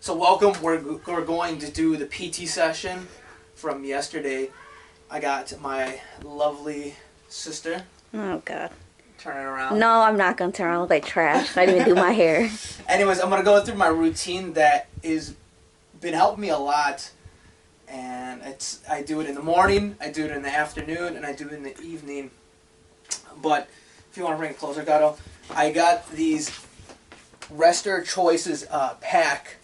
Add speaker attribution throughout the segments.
Speaker 1: So welcome, we're going to do the PT session from yesterday. I got my lovely sister.
Speaker 2: Oh, God.
Speaker 1: Turn it around.
Speaker 2: No, I'm not going to turn around. I look like trash. I didn't even do my hair.
Speaker 1: Anyways, I'm going to go through my routine that is been helping me a lot. And I do it in the morning, I do it in the afternoon, and I do it in the evening. But if you want to bring it closer, Gato, I got these Rester Choices pack.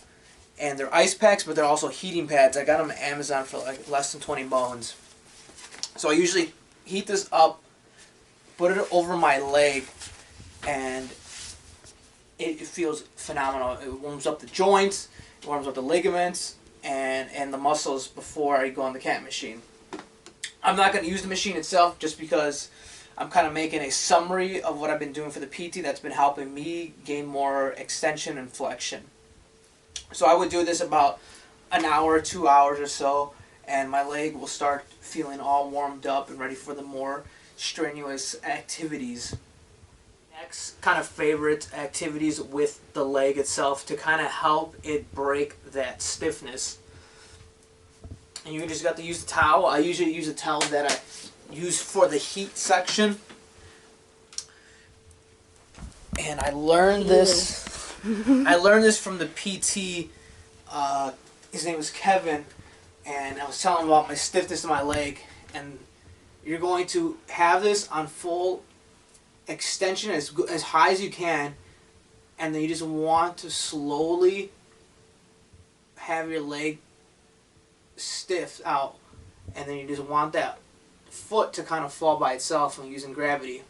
Speaker 1: And they're ice packs, but they're also heating pads. I got them on Amazon for like less than 20 bones. So I usually heat this up, put it over my leg, and it feels phenomenal. It warms up the joints, it warms up the ligaments, and the muscles before I go on the cat machine. I'm not going to use the machine itself just because I'm kind of making a summary of what I've been doing for the PT that's been helping me gain more extension and flexion. So I would do this about an hour, 2 hours or so, and my leg will start feeling all warmed up and ready for the more strenuous activities. Next kind of favorite activities with the leg itself to kind of help it break that stiffness. And you just got to use the towel. I usually use a towel that I use for the heat section. And I learned this. I learned this from the PT. His name was Kevin, and I was telling him about my stiffness in my leg. And you're going to have this on full extension as high as you can, and then you just want to slowly have your leg stiff out, and then you just want that foot to kind of fall by itself and using gravity.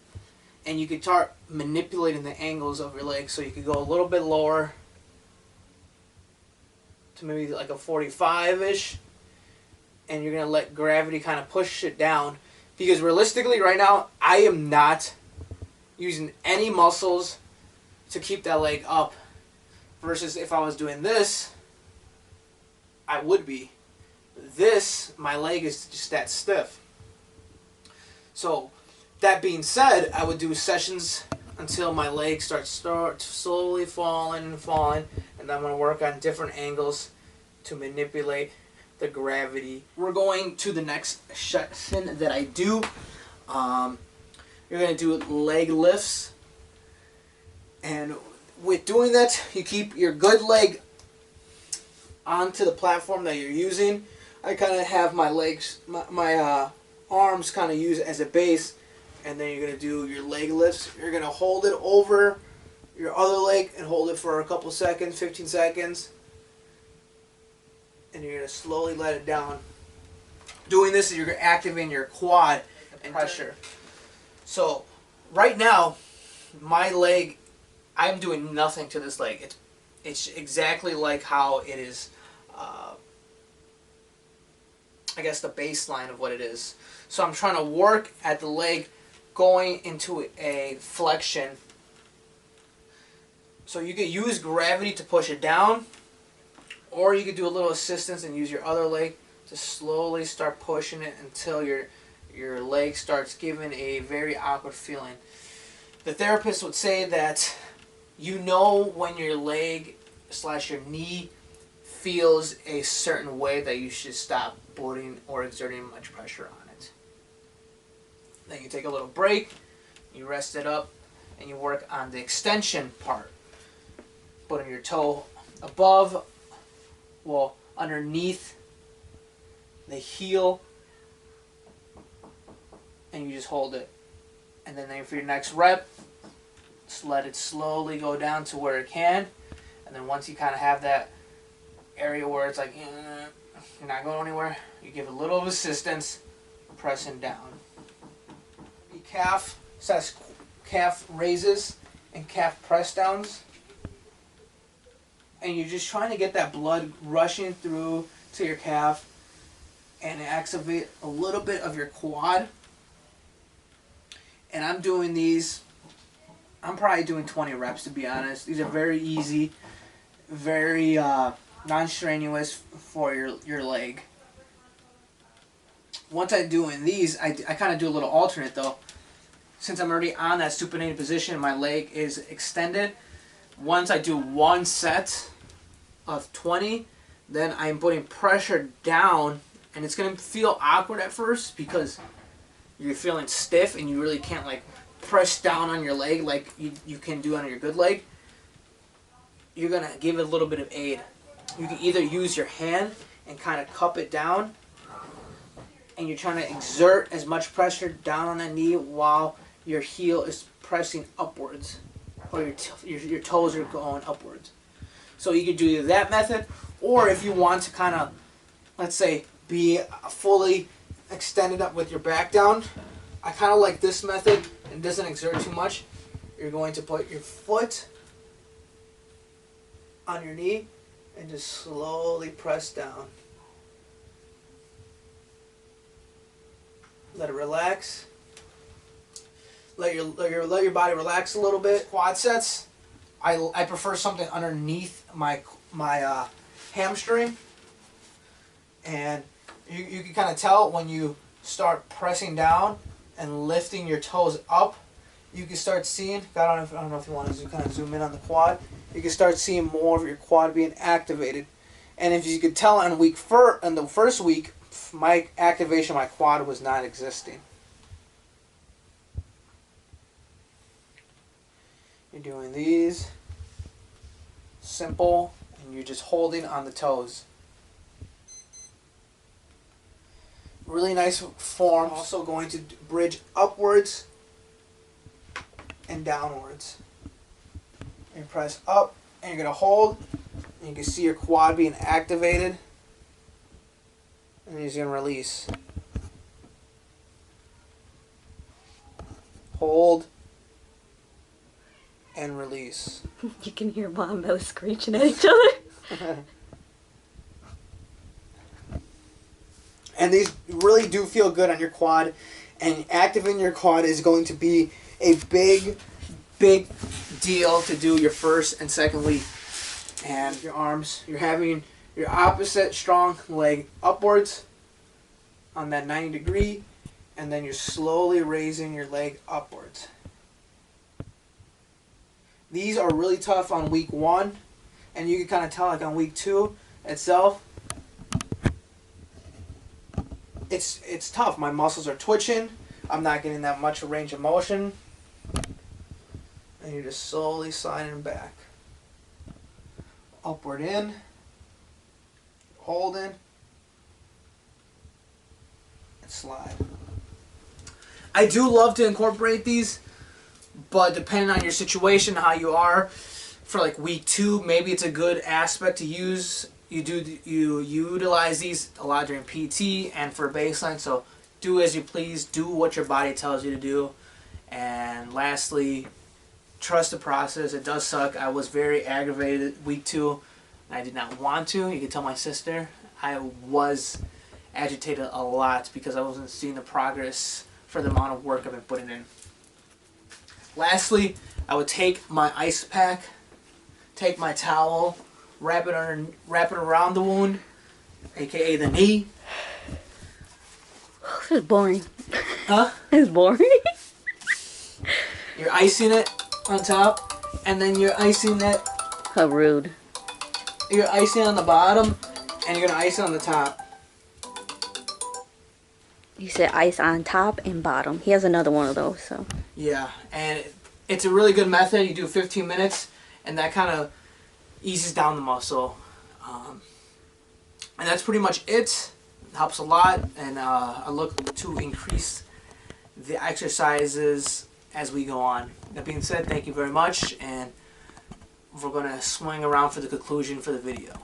Speaker 1: And you can start manipulating the angles of your leg, so you could go a little bit lower to maybe like a 45-ish, and you're going to let gravity kind of push it down. Because realistically right now, I am not using any muscles to keep that leg up, versus if I was doing this, I would be. This, my leg is just that stiff. So that being said, I would do sessions until my leg starts slowly falling, and then I'm going to work on different angles to manipulate the gravity. We're going to the next session that I do. You're going to do leg lifts, and with doing that, you keep your good leg onto the platform that you're using. I kind of have my legs, my arms kind of use as a base. And then you're going to do your leg lifts. You're going to hold it over your other leg and hold it for a couple seconds, 15 seconds. And you're going to slowly let it down. Doing this, you're activating your quad and pressure. So right now, my leg, I'm doing nothing to this leg. It's exactly like how it is, I guess, the baseline of what it is. So I'm trying to work at the leg going into a flexion. So you could use gravity to push it down, or you could do a little assistance and use your other leg to slowly start pushing it until your leg starts giving a very awkward feeling. The therapist would say that you know when your leg / your knee feels a certain way that you should stop putting or exerting much pressure on it. Then you take a little break, you rest it up, and you work on the extension part. Putting your toe above, well, underneath the heel, and you just hold it. And then for your next rep, just let it slowly go down to where it can. And then once you kind of have that area where it's like, you're not going anywhere, you give a little of assistance, pressing down. Calf raises and calf press downs, and you're just trying to get that blood rushing through to your calf and activate a little bit of your quad. And I'm doing these, I'm probably doing 20 reps, to be honest. These are very easy, very non-strenuous for your leg. Once I'm doing these, I kind of do a little alternate though. Since I'm already on that supinated position, my leg is extended. Once I do one set, of 20, then I'm putting pressure down, and it's going to feel awkward at first because you're feeling stiff and you really can't like press down on your leg like you can do on your good leg. You're going to give it a little bit of aid. You can either use your hand and kind of cup it down, and you're trying to exert as much pressure down on that knee while your heel is pressing upwards, or your toes are going upwards. So you could do either that method, or if you want to kind of, let's say, be fully extended up with your back down, I kind of like this method. It doesn't exert too much. You're going to put your foot on your knee and just slowly press down. Let it relax. Let your body relax a little bit. Quad sets, I prefer something underneath my hamstring, and you can kind of tell when you start pressing down and lifting your toes up. You can start seeing. I don't know if you want to kind of zoom in on the quad. You can start seeing more of your quad being activated, and if you could tell in the first week, my activation, my quad was not existing. You're doing these simple, and you're just holding on the toes. Really nice form. Also going to bridge upwards and downwards. You press up, and you're going to hold, and you can see your quad being activated, and you're just going to release. Hold and release.
Speaker 2: You can hear Mom and Bo screeching at each other.
Speaker 1: And these really do feel good on your quad, and activating your quad is going to be a big deal to do your first and second week. And your arms, you're having your opposite strong leg upwards on that 90 degree, and then you're slowly raising your leg upwards. These are really tough on week 1, and you can kind of tell like on week 2 itself, it's tough. My muscles are twitching. I'm not getting that much range of motion. And you're just slowly sliding back. Upward in. Hold in. And slide. I do love to incorporate these, but depending on your situation, how you are, for like week 2, maybe it's a good aspect to use. You utilize these a lot during PT and for baseline, so do as you please. Do what your body tells you to do. And lastly, trust the process. It does suck. I was very aggravated week 2. I did not want to. You can tell my sister. I was agitated a lot because I wasn't seeing the progress for the amount of work I've been putting in. Lastly, I would take my ice pack, take my towel, wrap it around the wound, aka the knee.
Speaker 2: This is boring.
Speaker 1: Huh?
Speaker 2: This is boring.
Speaker 1: You're icing it on top, and then you're icing it.
Speaker 2: How rude.
Speaker 1: You're icing on the bottom, and you're gonna ice it on the top.
Speaker 2: You said ice on top and bottom. He has another one of those, so.
Speaker 1: Yeah, and it's a really good method. You do 15 minutes, and that kind of eases down the muscle. And that's pretty much it. It helps a lot, and I look to increase the exercises as we go on. That being said, thank you very much, and we're going to swing around for the conclusion for the video.